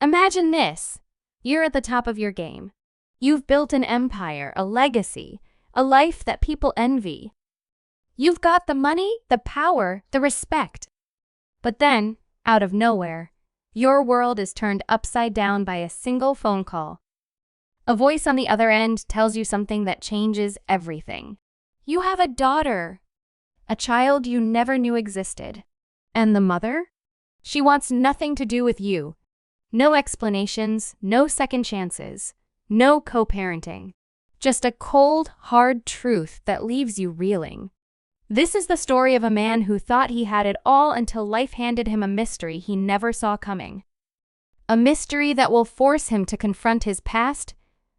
Imagine this. You're at the top of your game. You've built an empire, a legacy, a life that people envy. You've got the money, the power, the respect. But then, out of nowhere, your world is turned upside down by a single phone call. A voice on the other end tells you something that changes everything. You have a daughter, a child you never knew existed. And the mother? She wants nothing to do with you. No explanations, no second chances, no co-parenting. Just a cold, hard truth that leaves you reeling. This is the story of a man who thought he had it all until life handed him a mystery he never saw coming. A mystery that will force him to confront his past,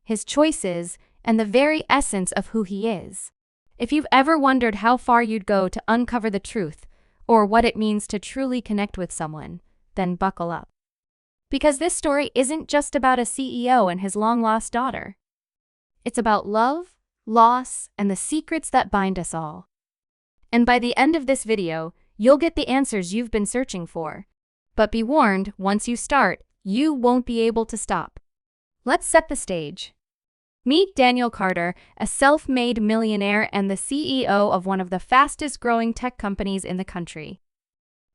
his choices, and the very essence of who he is. If you've ever wondered how far you'd go to uncover the truth, or what it means to truly connect with someone, then buckle up. Because this story isn't just about a CEO and his long-lost daughter. It's about love, loss, and the secrets that bind us all. And by the end of this video, you'll get the answers you've been searching for. But be warned, once you start, you won't be able to stop. Let's set the stage. Meet Daniel Carter, a self-made millionaire and the CEO of one of the fastest-growing tech companies in the country.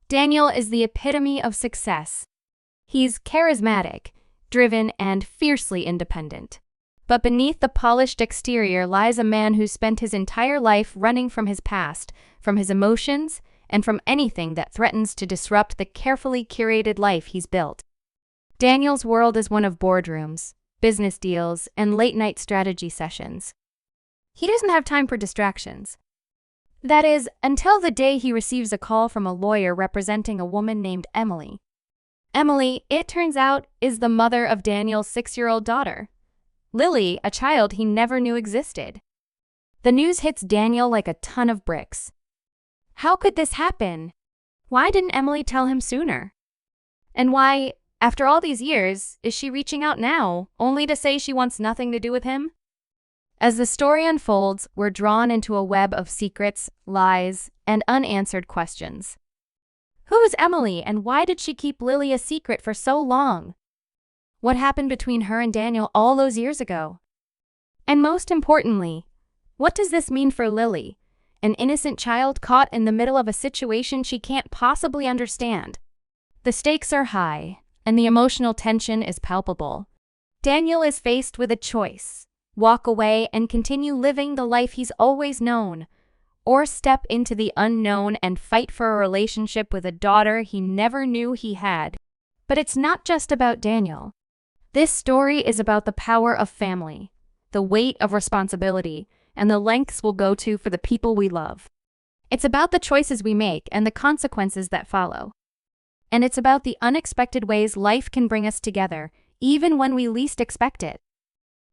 Daniel is the epitome of success. He's charismatic, driven, and fiercely independent. But beneath the polished exterior lies a man who spent his entire life running from his past, from his emotions, and from anything that threatens to disrupt the carefully curated life he's built. Daniel's world is one of boardrooms, business deals, and late-night strategy sessions. He doesn't have time for distractions. That is, until the day he receives a call from a lawyer representing a woman named Emily. Emily, it turns out, is the mother of Daniel's 6-year-old daughter. Lily, a child he never knew existed. The news hits Daniel like a ton of bricks. How could this happen? Why didn't Emily tell him sooner? And why, after all these years, is she reaching out now, only to say she wants nothing to do with him? As the story unfolds, we're drawn into a web of secrets, lies, and unanswered questions. Who's Emily, and why did she keep Lily a secret for so long? What happened between her and Daniel all those years ago? And most importantly, what does this mean for Lily, an innocent child caught in the middle of a situation she can't possibly understand? The stakes are high, and the emotional tension is palpable. Daniel is faced with a choice: walk away and continue living the life he's always known, or step into the unknown and fight for a relationship with a daughter he never knew he had. But it's not just about Daniel. This story is about the power of family, the weight of responsibility, and the lengths we'll go to for the people we love. It's about the choices we make and the consequences that follow. And it's about the unexpected ways life can bring us together, even when we least expect it.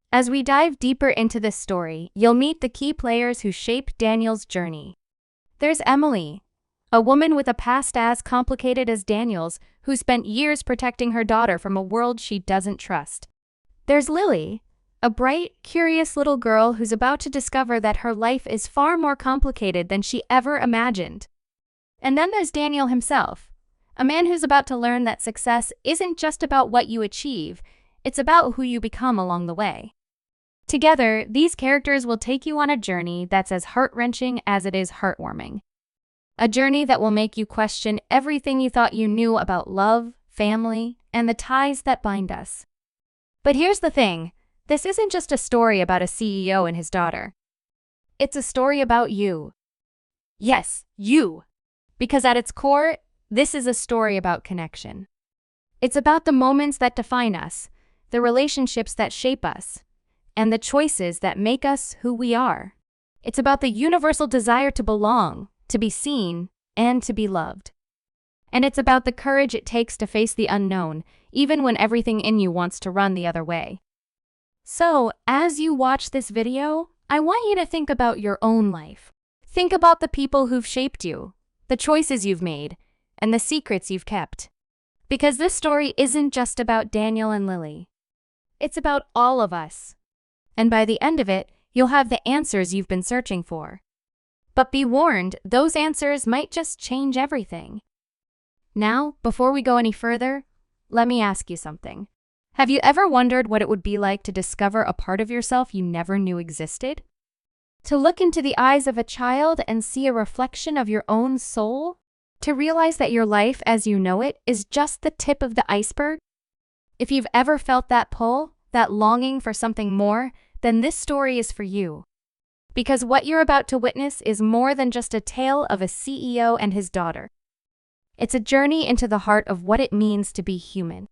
As we dive deeper into this story, you'll meet the key players who shape Daniel's journey. There's Emily, a woman with a past as complicated as Daniel's, who spent years protecting her daughter from a world she doesn't trust. There's Lily, a bright, curious little girl who's about to discover that her life is far more complicated than she ever imagined. And then there's Daniel himself, a man who's about to learn that success isn't just about what you achieve, it's about who you become along the way. Together, these characters will take you on a journey that's as heart-wrenching as it is heartwarming. A journey that will make you question everything you thought you knew about love, family, and the ties that bind us. But here's the thing, this isn't just a story about a CEO and his daughter. It's a story about you. Yes, you. Because at its core, this is a story about connection. It's about the moments that define us, the relationships that shape us, and the choices that make us who we are. It's about the universal desire to belong, to be seen, and to be loved. And it's about the courage it takes to face the unknown, even when everything in you wants to run the other way. So, as you watch this video, I want you to think about your own life. Think about the people who've shaped you, the choices you've made, and the secrets you've kept. Because this story isn't just about Daniel and Lily. It's about all of us. And by the end of it, you'll have the answers you've been searching for. But be warned, those answers might just change everything. Now, before we go any further, let me ask you something. Have you ever wondered what it would be like to discover a part of yourself you never knew existed? To look into the eyes of a child and see a reflection of your own soul? To realize that your life as you know it is just the tip of the iceberg? If you've ever felt that pull, that longing for something more, then this story is for you. Because what you're about to witness is more than just a tale of a CEO and his daughter. It's a journey into the heart of what it means to be human.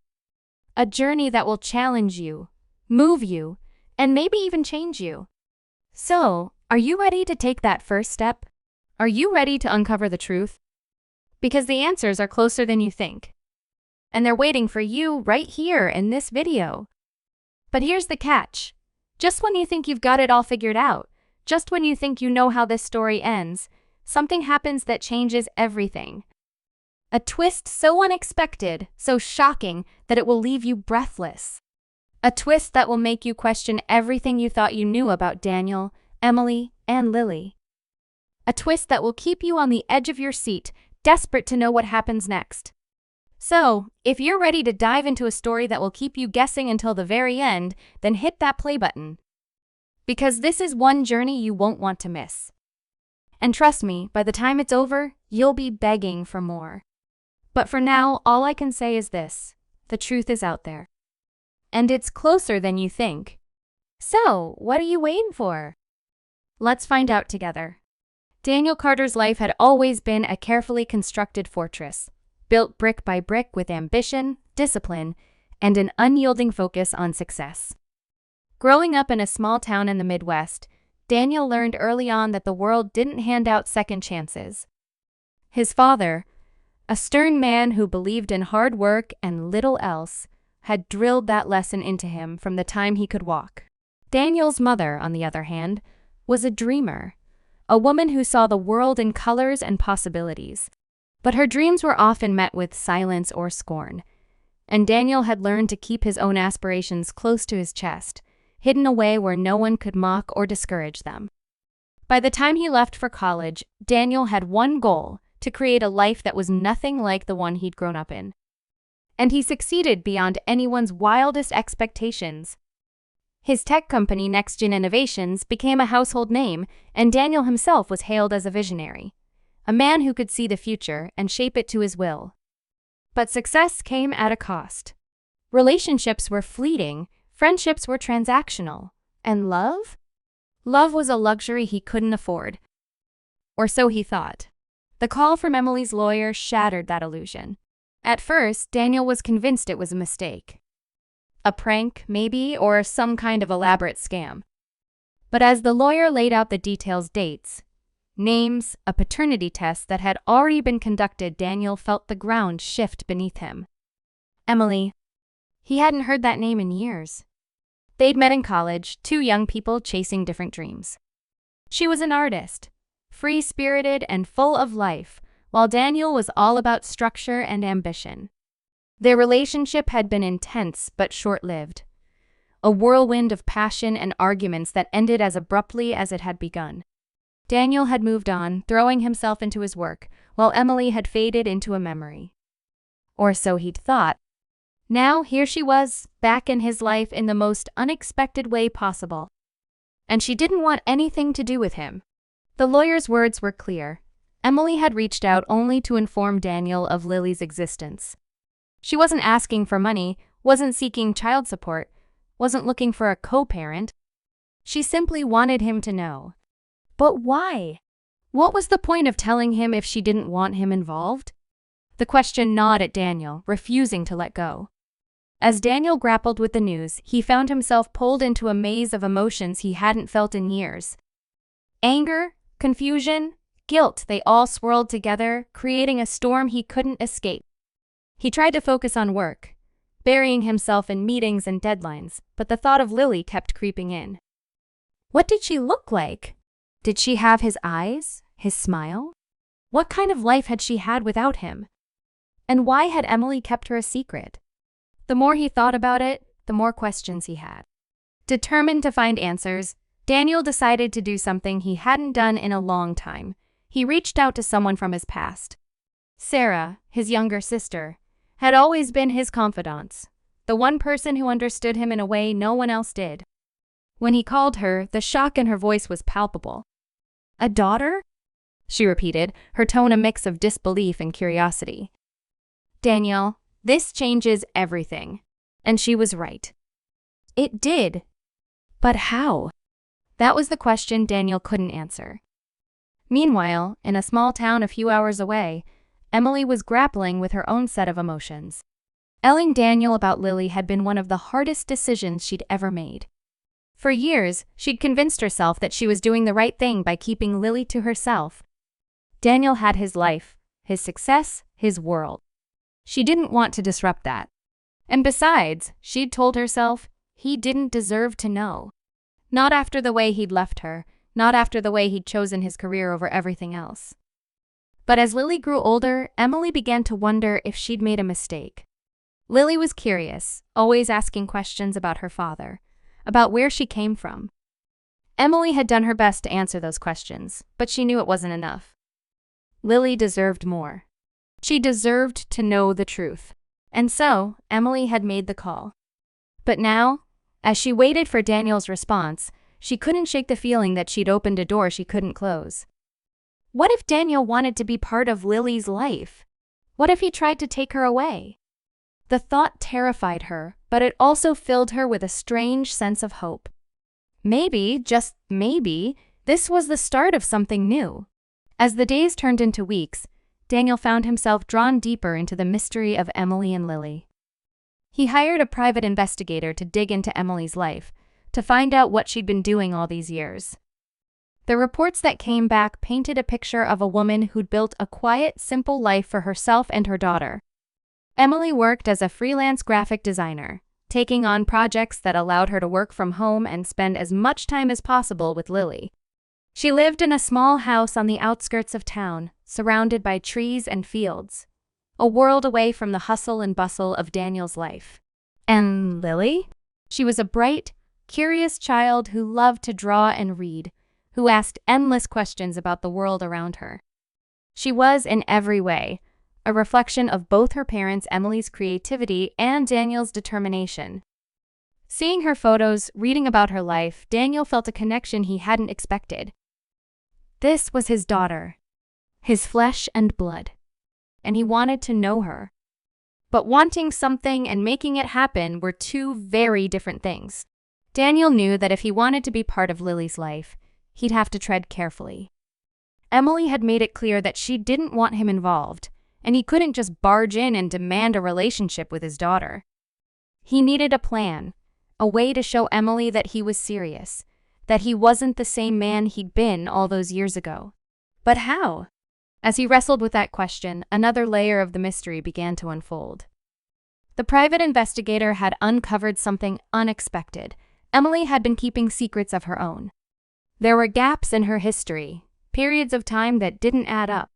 A journey that will challenge you, move you, and maybe even change you. So, are you ready to take that first step? Are you ready to uncover the truth? Because the answers are closer than you think. And they're waiting for you right here in this video. But here's the catch. Just when you think you've got it all figured out, just when you think you know how this story ends, something happens that changes everything. A twist so unexpected, so shocking, that it will leave you breathless. A twist that will make you question everything you thought you knew about Daniel, Emily, and Lily. A twist that will keep you on the edge of your seat, desperate to know what happens next. So, if you're ready to dive into a story that will keep you guessing until the very end, then hit that play button. Because this is one journey you won't want to miss. And trust me, by the time it's over, you'll be begging for more. But for now, all I can say is this: the truth is out there. And it's closer than you think. So, what are you waiting for? Let's find out together. Daniel Carter's life had always been a carefully constructed fortress, built brick by brick with ambition, discipline, and an unyielding focus on success. Growing up in a small town in the Midwest, Daniel learned early on that the world didn't hand out second chances. His father, a stern man who believed in hard work and little else, had drilled that lesson into him from the time he could walk. Daniel's mother, on the other hand, was a dreamer, a woman who saw the world in colors and possibilities. But her dreams were often met with silence or scorn, and Daniel had learned to keep his own aspirations close to his chest, hidden away where no one could mock or discourage them. By the time he left for college, Daniel had one goal: to create a life that was nothing like the one he'd grown up in. And he succeeded beyond anyone's wildest expectations. His tech company, Next Gen Innovations, became a household name, and Daniel himself was hailed as a visionary, a man who could see the future and shape it to his will. But success came at a cost. Relationships were fleeting, friendships were transactional, and love? Love was a luxury he couldn't afford. Or so he thought. The call from Emily's lawyer shattered that illusion. At first, Daniel was convinced it was a mistake. A prank, maybe, or some kind of elaborate scam. But as the lawyer laid out the details, dates, names, a paternity test that had already been conducted, Daniel felt the ground shift beneath him. Emily. He hadn't heard that name in years. They'd met in college, two young people chasing different dreams. She was an artist, free-spirited and full of life, while Daniel was all about structure and ambition. Their relationship had been intense but short-lived, a whirlwind of passion and arguments that ended as abruptly as it had begun. Daniel had moved on, throwing himself into his work, while Emily had faded into a memory. Or so he'd thought. Now, here she was, back in his life in the most unexpected way possible. And she didn't want anything to do with him. The lawyer's words were clear. Emily had reached out only to inform Daniel of Lily's existence. She wasn't asking for money, wasn't seeking child support, wasn't looking for a co-parent. She simply wanted him to know. But why? What was the point of telling him if she didn't want him involved? The question gnawed at Daniel, refusing to let go. As Daniel grappled with the news, he found himself pulled into a maze of emotions he hadn't felt in years. Anger, confusion, guilt, they all swirled together, creating a storm he couldn't escape. He tried to focus on work, burying himself in meetings and deadlines, but the thought of Lily kept creeping in. What did she look like? Did she have his eyes, his smile? What kind of life had she had without him? And why had Emily kept her a secret? The more he thought about it, the more questions he had. Determined to find answers, Daniel decided to do something he hadn't done in a long time. He reached out to someone from his past. Sarah, his younger sister, had always been his confidant, the one person who understood him in a way no one else did. When he called her, the shock in her voice was palpable. "A daughter?" she repeated, her tone a mix of disbelief and curiosity. "Daniel, this changes everything." And she was right. It did. But how? That was the question Daniel couldn't answer. Meanwhile, in a small town a few hours away, Emily was grappling with her own set of emotions. Telling Daniel about Lily had been one of the hardest decisions she'd ever made. For years, she'd convinced herself that she was doing the right thing by keeping Lily to herself. Daniel had his life, his success, his world. She didn't want to disrupt that. And besides, she'd told herself, he didn't deserve to know. Not after the way he'd left her, not after the way he'd chosen his career over everything else. But as Lily grew older, Emily began to wonder if she'd made a mistake. Lily was curious, always asking questions about her father, about where she came from. Emily had done her best to answer those questions, but she knew it wasn't enough. Lily deserved more. She deserved to know the truth. And so, Emily had made the call. But now, as she waited for Daniel's response, she couldn't shake the feeling that she'd opened a door she couldn't close. What if Daniel wanted to be part of Lily's life? What if he tried to take her away? The thought terrified her, but it also filled her with a strange sense of hope. Maybe, just maybe, this was the start of something new. As the days turned into weeks, Daniel found himself drawn deeper into the mystery of Emily and Lily. He hired a private investigator to dig into Emily's life, to find out what she'd been doing all these years. The reports that came back painted a picture of a woman who'd built a quiet, simple life for herself and her daughter. Emily worked as a freelance graphic designer, taking on projects that allowed her to work from home and spend as much time as possible with Lily. She lived in a small house on the outskirts of town, surrounded by trees and fields, a world away from the hustle and bustle of Daniel's life. And Lily? She was a bright, curious child who loved to draw and read, who asked endless questions about the world around her. She was, in every way, a reflection of both her parents' Emily's creativity and Daniel's determination. Seeing her photos, reading about her life, Daniel felt a connection he hadn't expected. This was his daughter, his flesh and blood, and he wanted to know her. But wanting something and making it happen were two very different things. Daniel knew that if he wanted to be part of Lily's life, he'd have to tread carefully. Emily had made it clear that she didn't want him involved, and he couldn't just barge in and demand a relationship with his daughter. He needed a plan, a way to show Emily that he was serious, that he wasn't the same man he'd been all those years ago. But how? As he wrestled with that question, another layer of the mystery began to unfold. The private investigator had uncovered something unexpected. Emily had been keeping secrets of her own. There were gaps in her history, periods of time that didn't add up.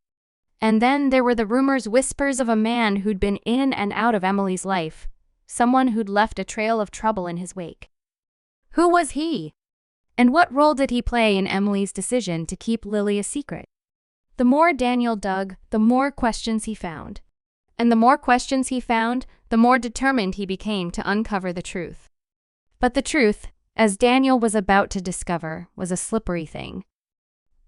And then there were the whispers of a man who'd been in and out of Emily's life, someone who'd left a trail of trouble in his wake. Who was he? And what role did he play in Emily's decision to keep Lily a secret? The more Daniel dug, the more questions he found. And the more questions he found, the more determined he became to uncover the truth. But the truth, as Daniel was about to discover, was a slippery thing.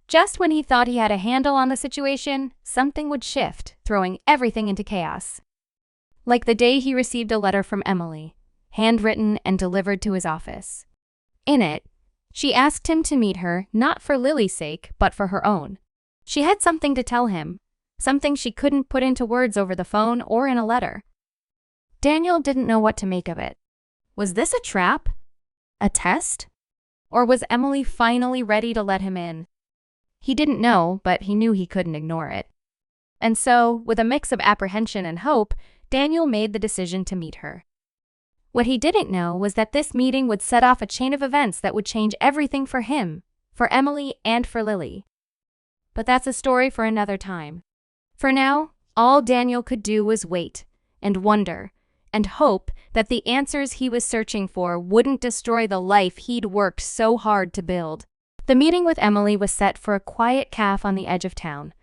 Just when he thought he had a handle on the situation, something would shift, throwing everything into chaos. Like the day he received a letter from Emily, handwritten and delivered to his office. In it, she asked him to meet her, not for Lily's sake, but for her own. She had something to tell him, something she couldn't put into words over the phone or in a letter. Daniel didn't know what to make of it. Was this a trap? A test? Or was Emily finally ready to let him in? He didn't know, but he knew he couldn't ignore it. And so, with a mix of apprehension and hope, Daniel made the decision to meet her. What he didn't know was that this meeting would set off a chain of events that would change everything for him, for Emily, and for Lily. But that's a story for another time. For now, all Daniel could do was wait, and wonder, and hope that the answers he was searching for wouldn't destroy the life he'd worked so hard to build. The meeting with Emily was set for a quiet cafe on the edge of town,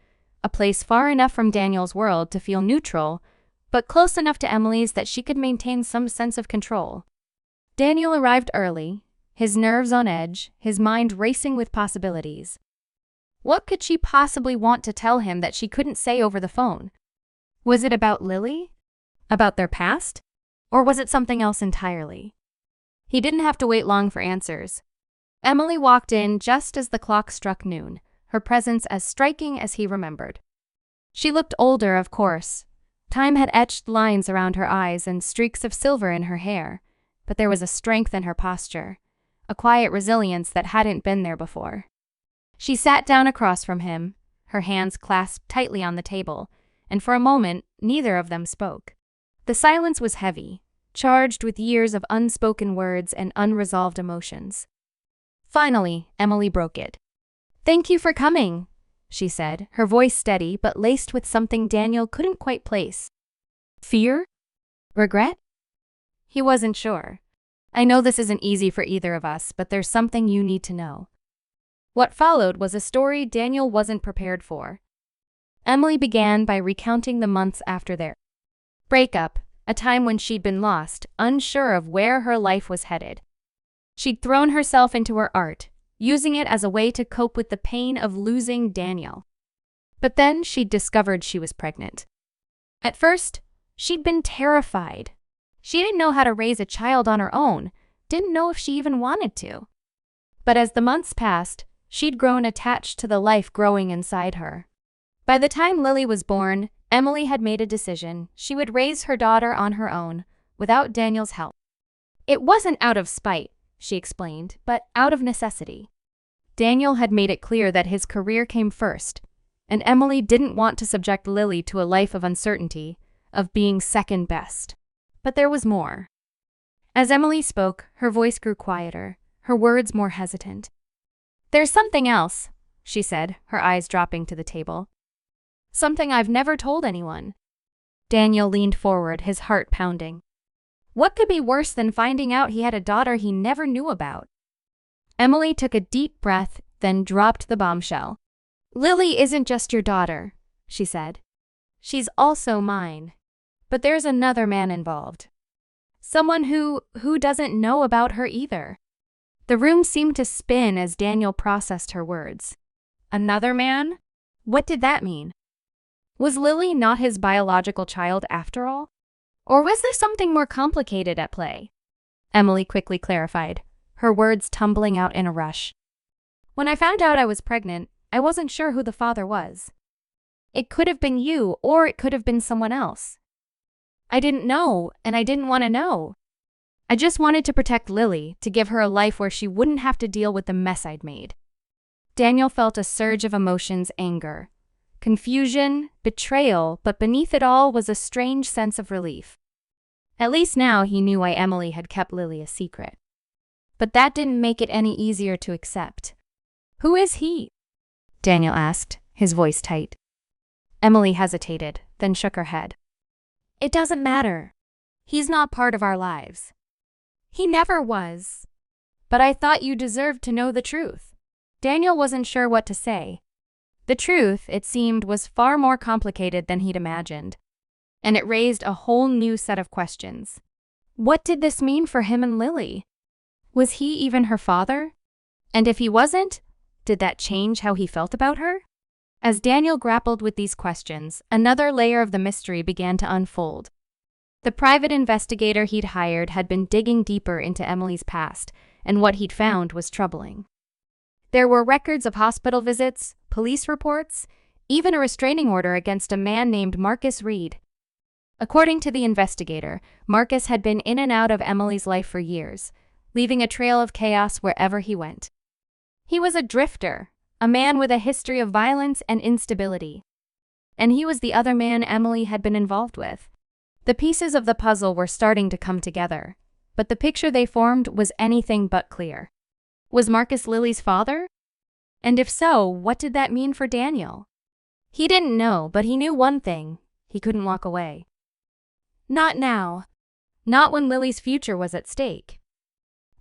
a place far enough from Daniel's world to feel neutral, but close enough to Emily's that she could maintain some sense of control. Daniel arrived early, his nerves on edge, his mind racing with possibilities. What could she possibly want to tell him that she couldn't say over the phone? Was it about Lily? About their past? Or was it something else entirely? He didn't have to wait long for answers. Emily walked in just as the clock struck noon, her presence as striking as he remembered. She looked older, of course. Time had etched lines around her eyes and streaks of silver in her hair, but there was a strength in her posture, a quiet resilience that hadn't been there before. She sat down across from him, her hands clasped tightly on the table, and for a moment, neither of them spoke. The silence was heavy, charged with years of unspoken words and unresolved emotions. Finally, Emily broke it. "Thank you for coming," she said, her voice steady but laced with something Daniel couldn't quite place. Fear? Regret? He wasn't sure. "I know this isn't easy for either of us, but there's something you need to know." What followed was a story Daniel wasn't prepared for. Emily began by recounting the months after their breakup, a time when she'd been lost, unsure of where her life was headed. She'd thrown herself into her art, using it as a way to cope with the pain of losing Daniel. But then she'd discovered she was pregnant. At first, she'd been terrified. She didn't know how to raise a child on her own, didn't know if she even wanted to. But as the months passed, she'd grown attached to the life growing inside her. By the time Lily was born, Emily had made a decision. She would raise her daughter on her own, without Daniel's help. It wasn't out of spite, she explained, but out of necessity. Daniel had made it clear that his career came first, and Emily didn't want to subject Lily to a life of uncertainty, of being second best. But there was more. As Emily spoke, her voice grew quieter, her words more hesitant. "There's something else," she said, her eyes dropping to the table. "Something I've never told anyone." Daniel leaned forward, his heart pounding. What could be worse than finding out he had a daughter he never knew about? Emily took a deep breath, then dropped the bombshell. "Lily isn't just your daughter," she said. "She's also mine. But there's another man involved. Someone who doesn't know about her either." The room seemed to spin as Daniel processed her words. Another man? What did that mean? Was Lily not his biological child after all? Or was there something more complicated at play? Emily quickly clarified, her words tumbling out in a rush. "When I found out I was pregnant, I wasn't sure who the father was. It could have been you, or it could have been someone else. I didn't know, and I didn't want to know. I just wanted to protect Lily, to give her a life where she wouldn't have to deal with the mess I'd made." Daniel felt a surge of emotions: anger, confusion, betrayal, but beneath it all was a strange sense of relief. At least now he knew why Emily had kept Lily a secret. But that didn't make it any easier to accept. "Who is he?" Daniel asked, his voice tight. Emily hesitated, then shook her head. "It doesn't matter. He's not part of our lives. He never was. But I thought you deserved to know the truth." Daniel wasn't sure what to say. The truth, it seemed, was far more complicated than he'd imagined, and it raised a whole new set of questions. What did this mean for him and Lily? Was he even her father? And if he wasn't, did that change how he felt about her? As Daniel grappled with these questions, another layer of the mystery began to unfold. The private investigator he'd hired had been digging deeper into Emily's past, and what he'd found was troubling. There were records of hospital visits, police reports, even a restraining order against a man named Marcus Reed. According to the investigator, Marcus had been in and out of Emily's life for years, leaving a trail of chaos wherever he went. He was a drifter, a man with a history of violence and instability. And he was the other man Emily had been involved with. The pieces of the puzzle were starting to come together, but the picture they formed was anything but clear. Was Marcus Lily's father? And if so, what did that mean for Daniel? He didn't know, but he knew one thing: he couldn't walk away. Not now. Not when Lily's future was at stake.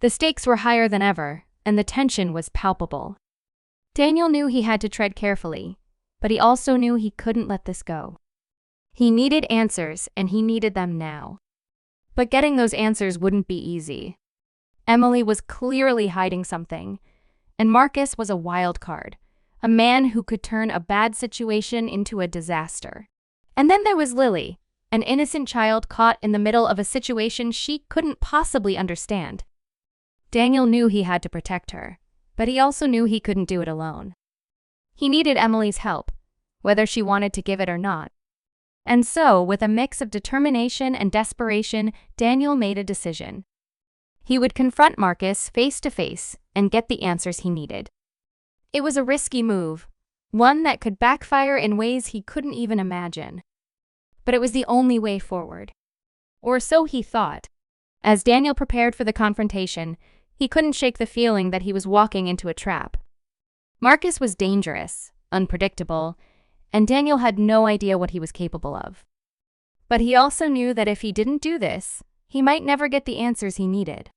The stakes were higher than ever, and the tension was palpable. Daniel knew he had to tread carefully, but he also knew he couldn't let this go. He needed answers, and he needed them now. But getting those answers wouldn't be easy. Emily was clearly hiding something, and Marcus was a wild card, a man who could turn a bad situation into a disaster. And then there was Lily, an innocent child caught in the middle of a situation she couldn't possibly understand. Daniel knew he had to protect her, but he also knew he couldn't do it alone. He needed Emily's help, whether she wanted to give it or not. And so, with a mix of determination and desperation, Daniel made a decision. He would confront Marcus face to face and get the answers he needed. It was a risky move, one that could backfire in ways he couldn't even imagine. But it was the only way forward. Or so he thought. As Daniel prepared for the confrontation, he couldn't shake the feeling that he was walking into a trap. Marcus was dangerous, unpredictable, and Daniel had no idea what he was capable of. But he also knew that if he didn't do this, he might never get the answers he needed.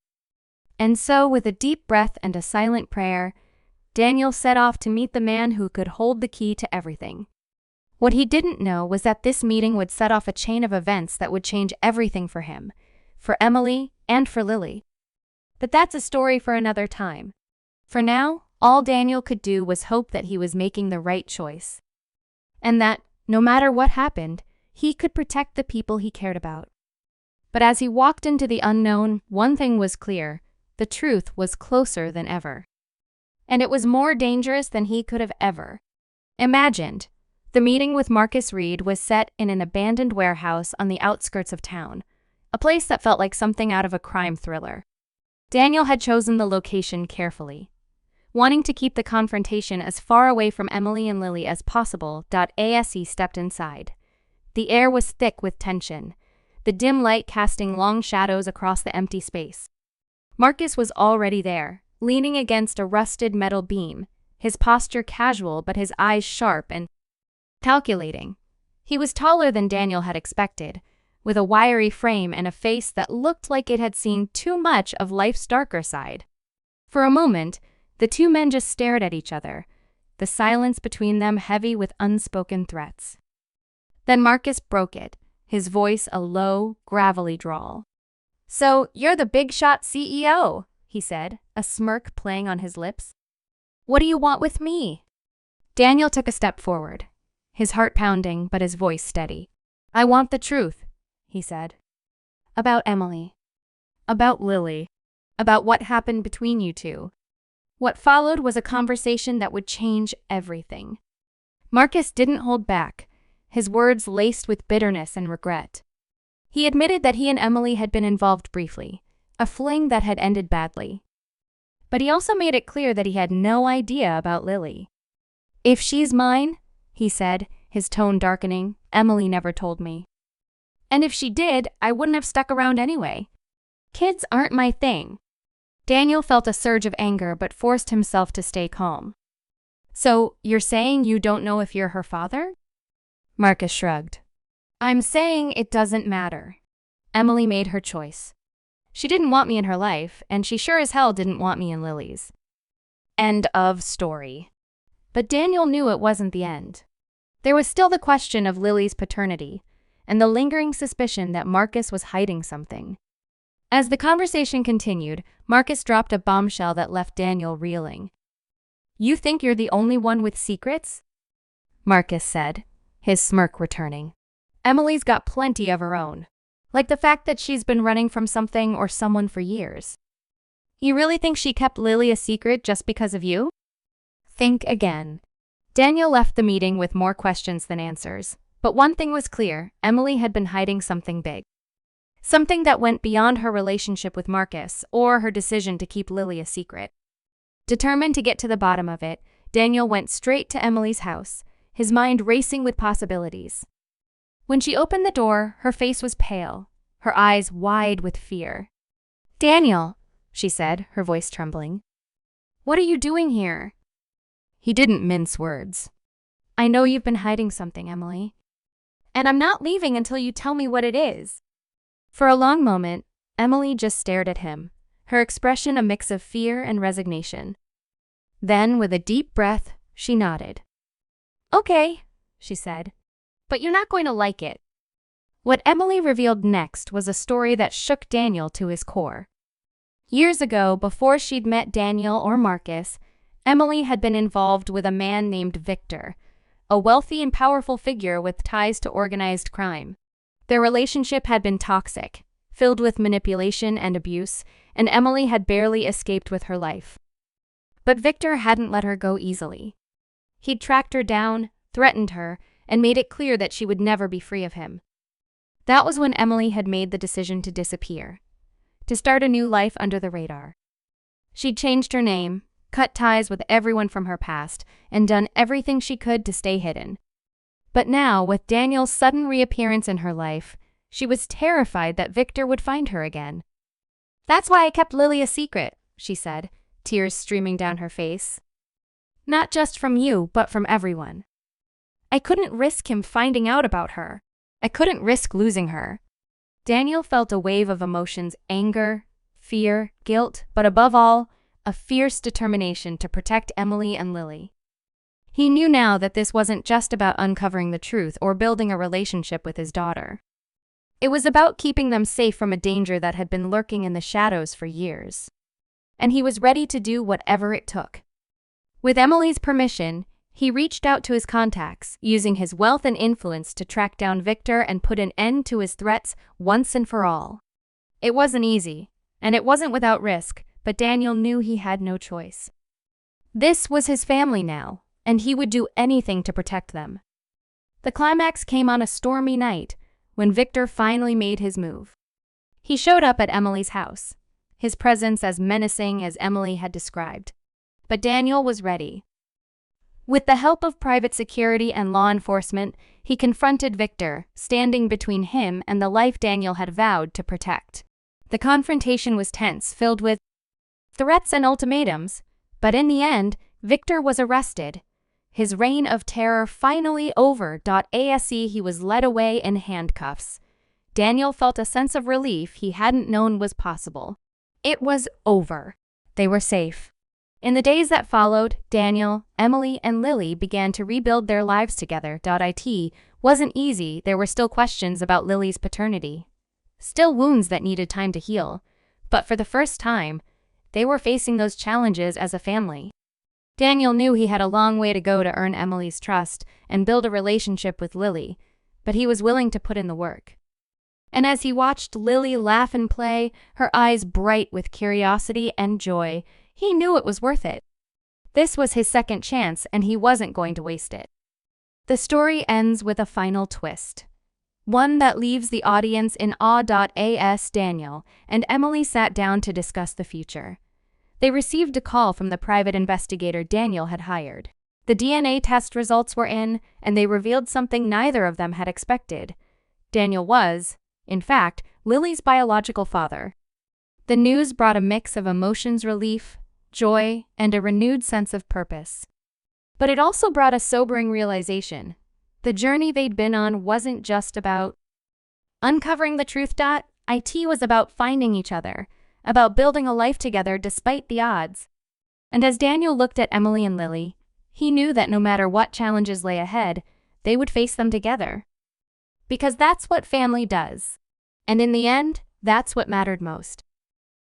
And so, with a deep breath and a silent prayer, Daniel set off to meet the man who could hold the key to everything. What he didn't know was that this meeting would set off a chain of events that would change everything for him, for Emily, and for Lily. But that's a story for another time. For now, all Daniel could do was hope that he was making the right choice. And that, no matter what happened, he could protect the people he cared about. But as he walked into the unknown, one thing was clear: the truth was closer than ever. And it was more dangerous than he could have ever imagined. The meeting with Marcus Reed was set in an abandoned warehouse on the outskirts of town, a place that felt like something out of a crime thriller. Daniel had chosen the location carefully, wanting to keep the confrontation as far away from Emily and Lily as possible. As he stepped inside, the air was thick with tension, the dim light casting long shadows across the empty space. Marcus was already there, leaning against a rusted metal beam, his posture casual but his eyes sharp and calculating. He was taller than Daniel had expected, with a wiry frame and a face that looked like it had seen too much of life's darker side. For a moment, the two men just stared at each other, the silence between them heavy with unspoken threats. Then Marcus broke it, his voice a low, gravelly drawl. "So, you're the big-shot CEO," he said, a smirk playing on his lips. "What do you want with me?" Daniel took a step forward, his heart pounding but his voice steady. "I want the truth," he said. "About Emily. About Lily. About what happened between you two." What followed was a conversation that would change everything. Marcus didn't hold back, his words laced with bitterness and regret. He admitted that he and Emily had been involved briefly, a fling that had ended badly. But he also made it clear that he had no idea about Lily. "If she's mine," he said, his tone darkening, "Emily never told me. And if she did, I wouldn't have stuck around anyway. Kids aren't my thing." Daniel felt a surge of anger but forced himself to stay calm. "So, you're saying you don't know if you're her father?" Marcus shrugged. "I'm saying it doesn't matter. Emily made her choice. She didn't want me in her life, and she sure as hell didn't want me in Lily's." End of story. But Daniel knew it wasn't the end. There was still the question of Lily's paternity, and the lingering suspicion that Marcus was hiding something. As the conversation continued, Marcus dropped a bombshell that left Daniel reeling. "You think you're the only one with secrets?" Marcus said, his smirk returning. "Emily's got plenty of her own. Like the fact that she's been running from something or someone for years. You really think she kept Lily a secret just because of you?" Think again. Daniel left the meeting with more questions than answers, but one thing was clear: Emily had been hiding something big. Something that went beyond her relationship with Marcus or her decision to keep Lily a secret. Determined to get to the bottom of it, Daniel went straight to Emily's house, his mind racing with possibilities. When she opened the door, her face was pale, her eyes wide with fear. "Daniel," she said, her voice trembling. "What are you doing here?" He didn't mince words. "I know you've been hiding something, Emily. And I'm not leaving until you tell me what it is." For a long moment, Emily just stared at him, her expression a mix of fear and resignation. Then, with a deep breath, she nodded. "Okay," she said. "But you're not going to like it." What Emily revealed next was a story that shook Daniel to his core. Years ago, before she'd met Daniel or Marcus, Emily had been involved with a man named Victor, a wealthy and powerful figure with ties to organized crime. Their relationship had been toxic, filled with manipulation and abuse, and Emily had barely escaped with her life. But Victor hadn't let her go easily. He'd tracked her down, threatened her, and made it clear that she would never be free of him. That was when Emily had made the decision to disappear, to start a new life under the radar. She'd changed her name, cut ties with everyone from her past, and done everything she could to stay hidden. But now, with Daniel's sudden reappearance in her life, she was terrified that Victor would find her again. "That's why I kept Lily a secret," she said, tears streaming down her face. "Not just from you, but from everyone. I couldn't risk him finding out about her. I couldn't risk losing her." Daniel felt a wave of emotions: anger, fear, guilt, but above all, a fierce determination to protect Emily and Lily. He knew now that this wasn't just about uncovering the truth or building a relationship with his daughter. It was about keeping them safe from a danger that had been lurking in the shadows for years. And he was ready to do whatever it took. With Emily's permission, he reached out to his contacts, using his wealth and influence to track down Victor and put an end to his threats once and for all. It wasn't easy, and it wasn't without risk, but Daniel knew he had no choice. This was his family now, and he would do anything to protect them. The climax came on a stormy night, when Victor finally made his move. He showed up at Emily's house, his presence as menacing as Emily had described. But Daniel was ready. With the help of private security and law enforcement, he confronted Victor, standing between him and the life Daniel had vowed to protect. The confrontation was tense, filled with threats and ultimatums, but in the end, Victor was arrested. His reign of terror finally over. He was led away in handcuffs. Daniel felt a sense of relief he hadn't known was possible. It was over. They were safe. In the days that followed, Daniel, Emily, and Lily began to rebuild their lives together. It wasn't easy. There were still questions about Lily's paternity, still wounds that needed time to heal. But for the first time, they were facing those challenges as a family. Daniel knew he had a long way to go to earn Emily's trust and build a relationship with Lily, but he was willing to put in the work. And as he watched Lily laugh and play, her eyes bright with curiosity and joy, he knew it was worth it. This was his second chance, and he wasn't going to waste it. The story ends with a final twist, one that leaves the audience in awe. As Daniel and Emily sat down to discuss the future, they received a call from the private investigator Daniel had hired. The DNA test results were in, and they revealed something neither of them had expected. Daniel was, in fact, Lily's biological father. The news brought a mix of emotions: relief, joy, and a renewed sense of purpose. But it also brought a sobering realization. The journey they'd been on wasn't just about uncovering the truth. It was about finding each other, about building a life together despite the odds. And as Daniel looked at Emily and Lily, he knew that no matter what challenges lay ahead, they would face them together. Because that's what family does. And in the end, that's what mattered most.